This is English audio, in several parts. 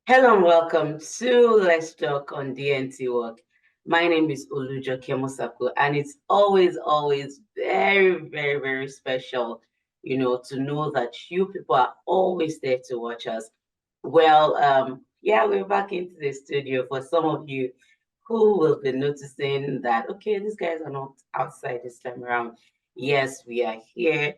Hello and welcome to Let's Talk on DNTWOK. My name is Olujo Kemosaku, and it's always very special, to know that you people are always there to watch us. Well, yeah, we're back into the studio for some of you who will be noticing that, okay, these guys are not outside this time around. Yes, we are here.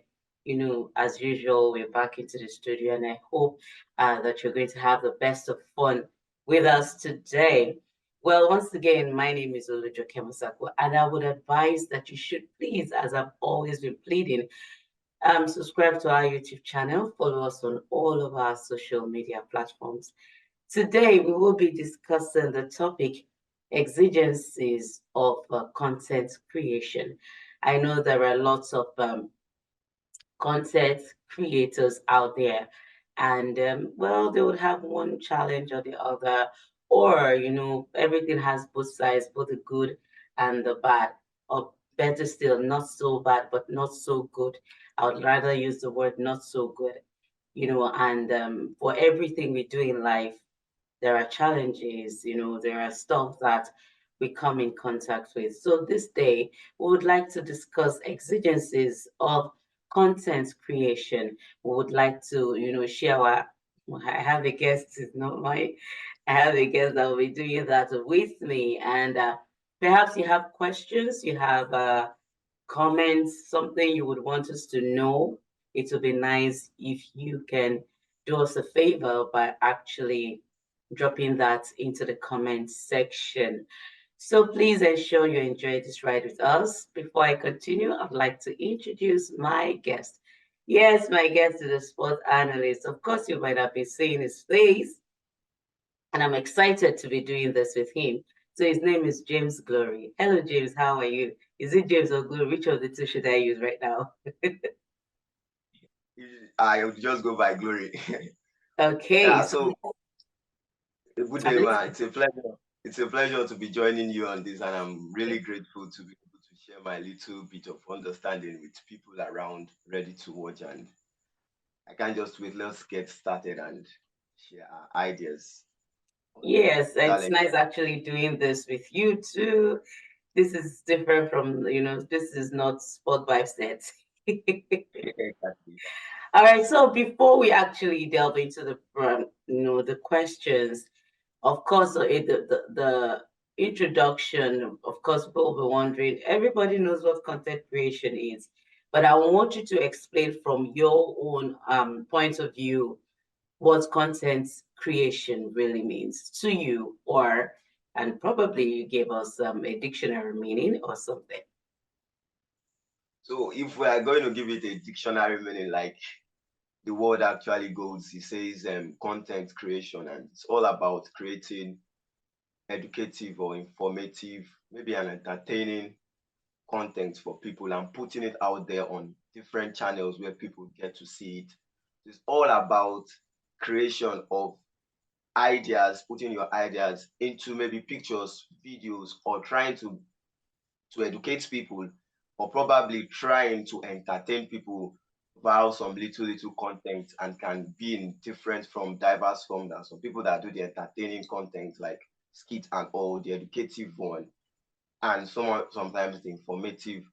As usual, we're back into the studio, and I hope that you're going to have the best of fun with us today. Well, once again, my name is Olujo Kemosaku, and I would advise that you should please, as I've always been pleading, subscribe to our YouTube channel, follow us on all of our social media platforms. Today, we will be discussing the topic exigencies of content creation. I know there are lots of content creators out there, and well, they would have one challenge or the other, or everything has both sides, both the good and the bad, or better still, not so bad but not so good. I would rather use the word not so good. And for everything we do in life, there are challenges, there are stuff that we come in contact with. So this day, we would like to discuss exigencies of content creation. We would like to, share our, I have a guest, it's not my, I have a guest that will be doing that with me. And perhaps you have questions, you have comments, something you would want us to know. It would be nice if you can do us a favor by actually dropping that into the comment section. So please ensure you enjoy this ride with us. Before I continue, I'd like to introduce my guest. Yes, my guest is a sports analyst. Of course, you might have been seeing his face, and I'm excited to be doing this with him. So his name is James Glory. Hello, James. How are you? Is it James or Glory? Which of the two should I use right now? I would just go by Glory. Okay, Yeah, so so good I'm day, man. listening. It's a pleasure. It's a pleasure to be joining you on this, and I'm really grateful to be able to share my little bit of understanding with people around ready to watch. And I can't just wait. Let's get started and share our ideas on Yes, it's challenge. nice actually doing this with you too. This is different from, this is not sport by set. Exactly. All right, so before we actually delve into the questions, of course, the introduction, of course, people will be wondering, everybody knows what content creation is, but I want you to explain from your own point of view what content creation really means to you, and probably you gave us a dictionary meaning or something. So if we are going to give it a dictionary meaning, like the word actually goes, it says content creation, and it's all about creating educative or informative, maybe an entertaining content for people and putting it out there on different channels where people get to see it. It's all about creation of ideas, putting your ideas into maybe pictures, videos, or trying to educate people, or probably trying to entertain people via some little content, and can be in different from diverse forms. There are some people that do the entertaining content like skit and all, the educative one, and sometimes the informative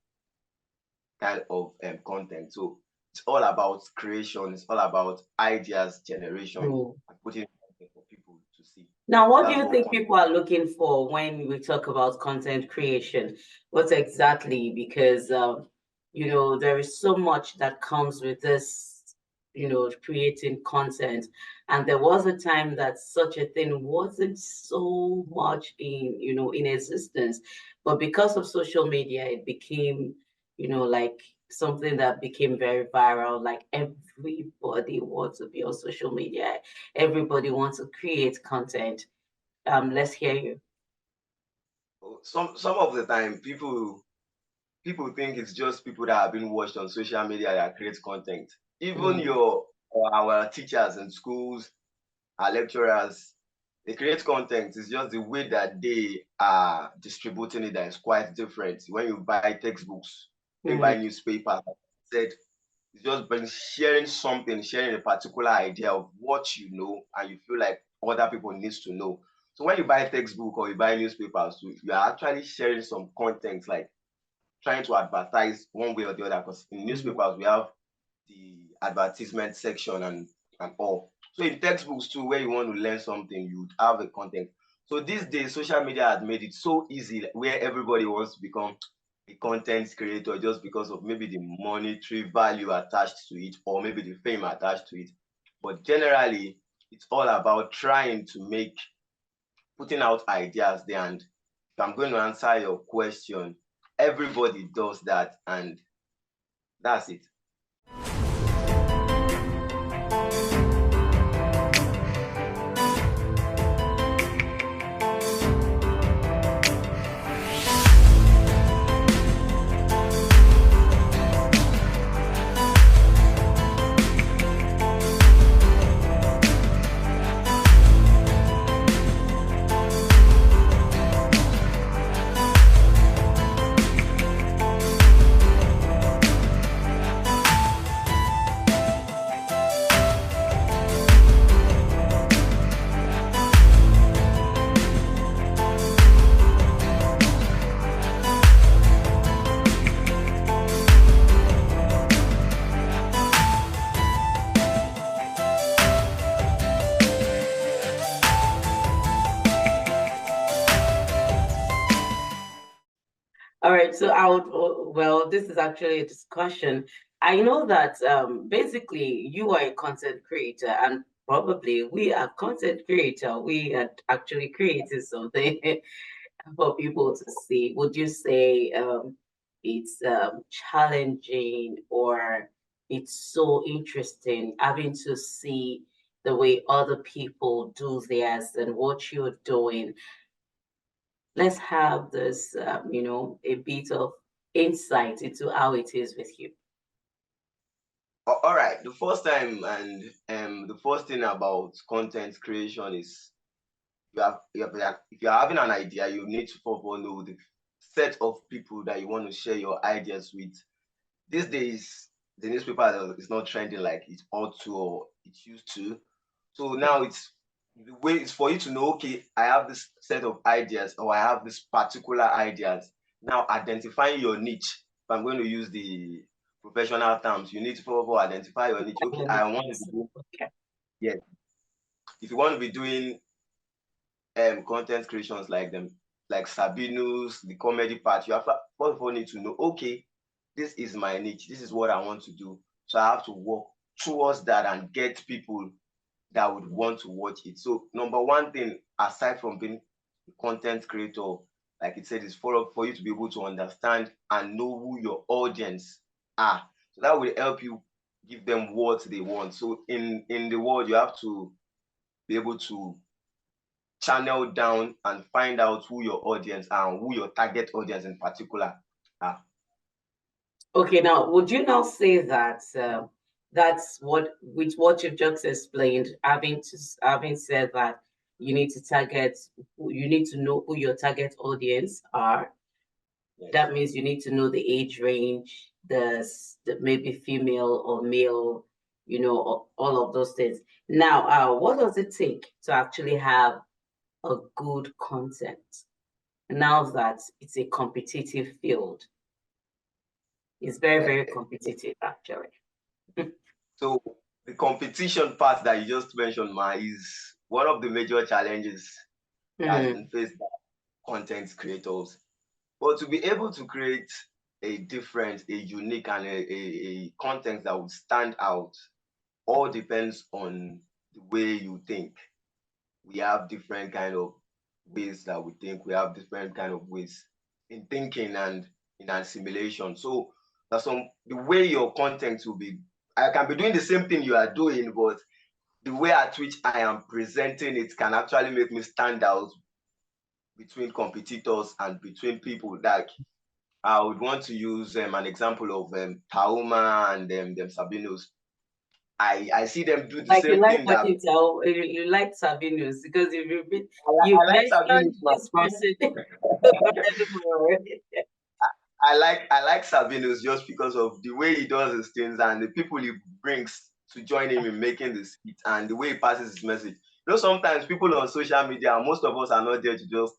kind of content. So it's all about creation, it's all about ideas generation Mm. and putting it out there for people to see. Now, what do That's you what think content. people are looking for when we talk about content creation? What exactly? Because there is so much that comes with this, creating content. And there was a time that such a thing wasn't so much in existence. But because of social media, it became, like something that became very viral. Like everybody wants to be on social media. Everybody wants to create content. Let's hear you. Some of the time people think it's just people that have been watched on social media that create content. Even Mm, your or our teachers in schools, our lecturers, they create content. It's just the way that they are distributing it that is quite different. When you buy textbooks, when you buy mm, newspapers, like I said, it's just been sharing something, sharing a particular idea of what you know, and you feel like other people needs to know. So when you buy textbook or you buy newspapers, you are actually sharing some content, like trying to advertise one way or the other. Because in newspapers we have the advertisement section and all. So in textbooks too, where you want to learn something, you would have a content. So these days, social media has made it so easy, where everybody wants to become a content creator just because of maybe the monetary value attached to it, or maybe the fame attached to it. But generally, it's all about trying to make, putting out ideas there. And if I'm going to answer your question, everybody does that, and that's it. All right, so I would, well, this is actually a discussion. I know that basically you are a content creator, and probably we are content creator. We are actually created something for people to see. Would you say it's challenging, or it's so interesting having to see the way other people do theirs and what you're doing? Let's have this, a bit of insight into how it is with you. All right. The first time, and the first thing about content creation is if you're having an idea, you need to first of all know the set of people that you want to share your ideas with. These days, the newspaper is not trending like it ought to or it used to. So now it's the way it's for you to know, okay, I have this set of ideas, or I have this particular ideas. Now identifying your niche. If I'm going to use the professional terms, you need to first of all identify your niche. Okay, I want to do, Okay. yes. If you want to be doing content creations like them, like Sabinus, the comedy part, you have first of all need to know, okay, this is my niche, this is what I want to do. So I have to work towards that and get people that would want to watch it. So number one thing, aside from being a content creator, like it said, is for you to be able to understand and know who your audience are. So that will help you give them what they want. So in the world, you have to be able to channel down and find out who your audience are and who your target audience in particular are. Okay, now would you now say that that's what, with what you've just explained, having said that you need to you need to know who your target audience are. Yes. That means you need to know the age range, the maybe female or male, all of those things. Now, what does it take to actually have a good content now that it's a competitive field? It's very, very competitive, actually. So the competition part that you just mentioned, Ma, is one of the major challenges that has been faced by content creators. But to be able to create a different, a unique, and a content that would stand out, all depends on the way you think. We have different kind of ways that we think. We have different kind of ways in thinking and in assimilation. So that's the way your content will be. I can be doing the same thing you are doing, but the way at which I am presenting it can actually make me stand out between competitors and between people. Like I would want to use an example of Tauma and them Sabinos. I see them do the Like you same like thing what that you like Sabinus because I you've like mentioned Sabinos. this person before. I like Sabinus just because of the way he does his things and the people he brings to join him in making this hit and the way he passes his message. sometimes people on social media, most of us are not there to just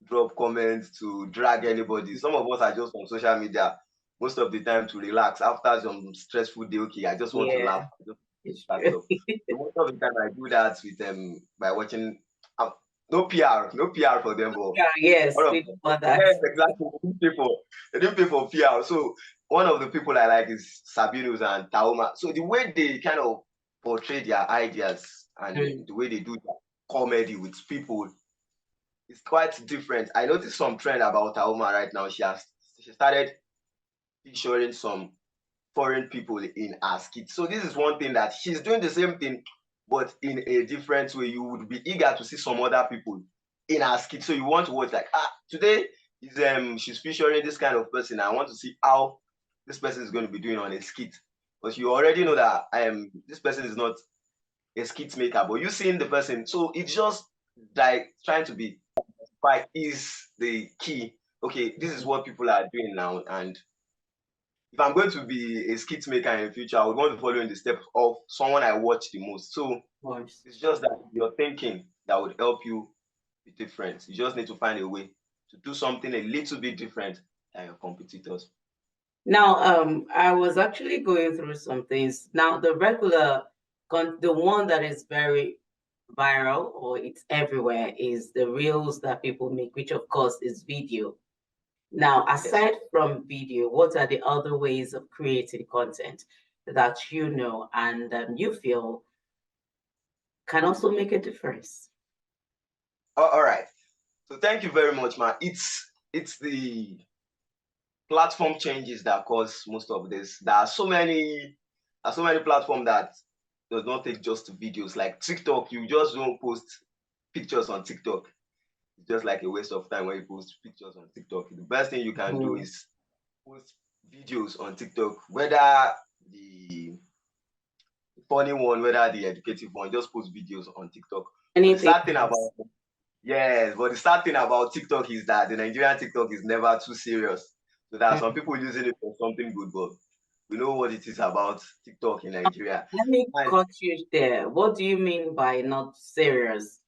drop comments to drag anybody. Some of us are just on social media most of the time to relax after some stressful day. Okay, I just want to Yeah, laugh. I just it's that true. stuff. So most of the time I do that with them by watching. No PR, no PR for them, but Yeah, yes, one of we them. do want that. Yes, exactly. They didn't pay for PR. So one of the people I like is Sabinus and Tauma. So the way they kind of portray their ideas and Mm. the way they do their comedy with people is quite different. I noticed some trend about Tauma right now. She started featuring some foreign people in her skit. So this is one thing that she's doing the same thing, but in a different way. You would be eager to see some other people in her skit. So you want to watch like, today is she's featuring this kind of person. I want to see how this person is going to be doing on a skit. But you already know that this person is not a skit maker, but you seeing the person. So it's just like trying to be why is the key. Okay, this is what people are doing now, and if I'm going to be a skit maker in the future, I would want to follow in the steps of someone I watch the most. So Course. it's just that your thinking that would help you be different. You just need to find a way to do something a little bit different than your competitors. Now, I was actually going through some things. Now, the regular, the one that is very viral or it's everywhere is the reels that people make, which of course is video. Now, Yes. aside from video, what are the other ways of creating content that you know and you feel can also make a difference? All right. So thank you very much, man. It's the platform changes that cause most of this. There are so many platforms that does not take just videos. Like TikTok, you just don't post pictures on TikTok. It's just like a waste of time when you post pictures on TikTok. The best thing you can do Mm. is post videos on TikTok, whether the funny one, whether the educative one, just post videos on TikTok. But the Anything sad thing else? about yes, but the sad thing about TikTok is that the Nigerian TikTok is never too serious. So there are some Mm. people using it for something good, but we know what it is about TikTok in Nigeria. Let me And cut you there. What do you mean by not serious?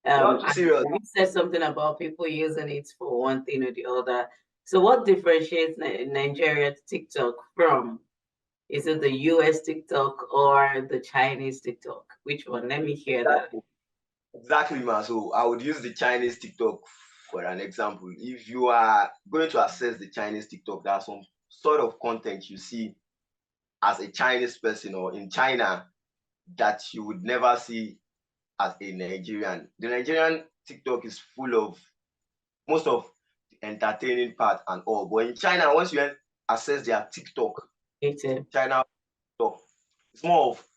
not too serious. You said something about people using it for one thing or the other. So what differentiates Nigeria TikTok from? Is it the US TikTok or the Chinese TikTok? Which one? Let me hear that. Exactly, exactly, man. So I would use the Chinese TikTok for an example. If you are going to access the Chinese TikTok, there's some sort of content you see as a Chinese person or in China that you would never see as a Nigerian. The Nigerian TikTok is full of most of the entertaining part and all. But in China, once you access their TikTok, Creative. China TikTok, it's more of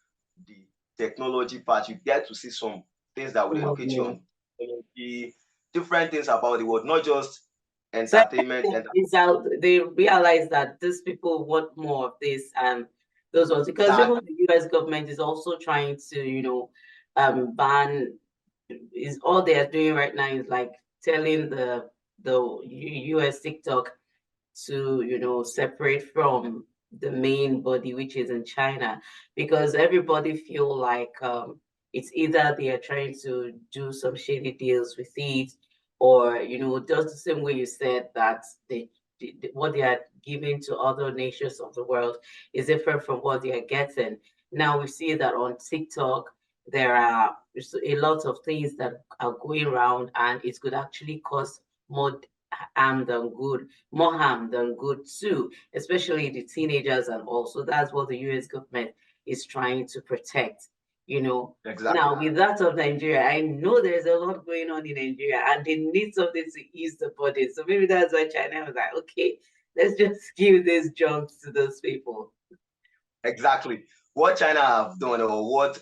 the technology part. You get to see some things that would educate you Mhm. on technology, different things about the world, not just So entertainment. And it's out. They realize that these people want more of this and those ones because even that the U.S. government is also trying to, ban. Is all they are doing right now is like telling the U.S. TikTok to separate from the main body which is in China because everybody feel like it's either they are trying to do some shady deals with it or just the same way you said that what they are giving to other nations of the world is different from what they are getting. Now we see that on TikTok there are a lot of things that are going around and it could actually cause more harm than good, more harm than good too, especially the teenagers and also that's what the US government is trying to protect, you know. exactly, Now with that of Nigeria, I know there's a lot going on in Nigeria and they need something to ease the burden. So maybe that's why China was like, okay, let's just give these jobs to those people. exactly. What China have done or what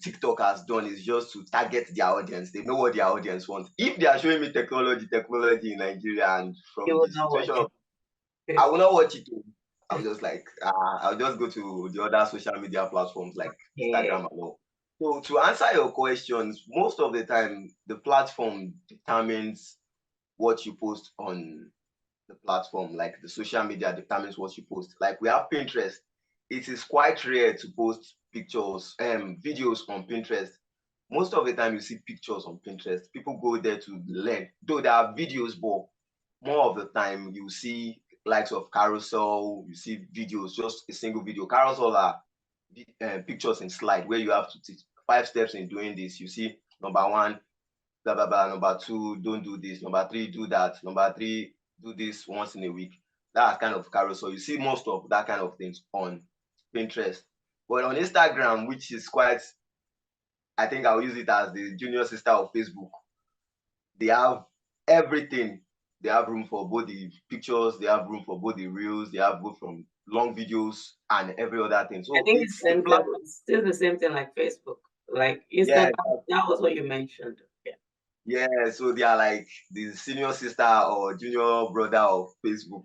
TikTok has done is just to target their audience. They know what their audience wants. If they are showing me technology in Nigeria, and You from will the not situation watch of, I it. will not watch it. I'll just like I'll just go to the other social media platforms like Yeah. Instagram and all. So to answer your questions, most of the time the platform determines what you post on the platform. Like the social media determines what you post. Like we have Pinterest. It is quite rare to post pictures, videos on Pinterest Most of the time you see pictures on Pinterest. People go there to learn. Though there are videos, but more of the time you see likes of carousel, you see videos, just a single video. Carousel are pictures in slide where you have to teach 5 steps in doing this. You see number one, blah blah blah. Number two, don't do this. Number three, do that. Number three, do this once in a week. That kind of carousel. You see most of that kind of things on Pinterest. But on Instagram, which is quite, I think I'll use it as the junior sister of Facebook. They have everything. They have room for both the pictures, they have room for both the reels, they have both from long videos and every other thing. I So think it's a platform. it's still the same thing like Facebook, like Yeah, Instagram. That was what you mentioned. Yeah. yeah. So they are like the senior sister or junior brother of Facebook.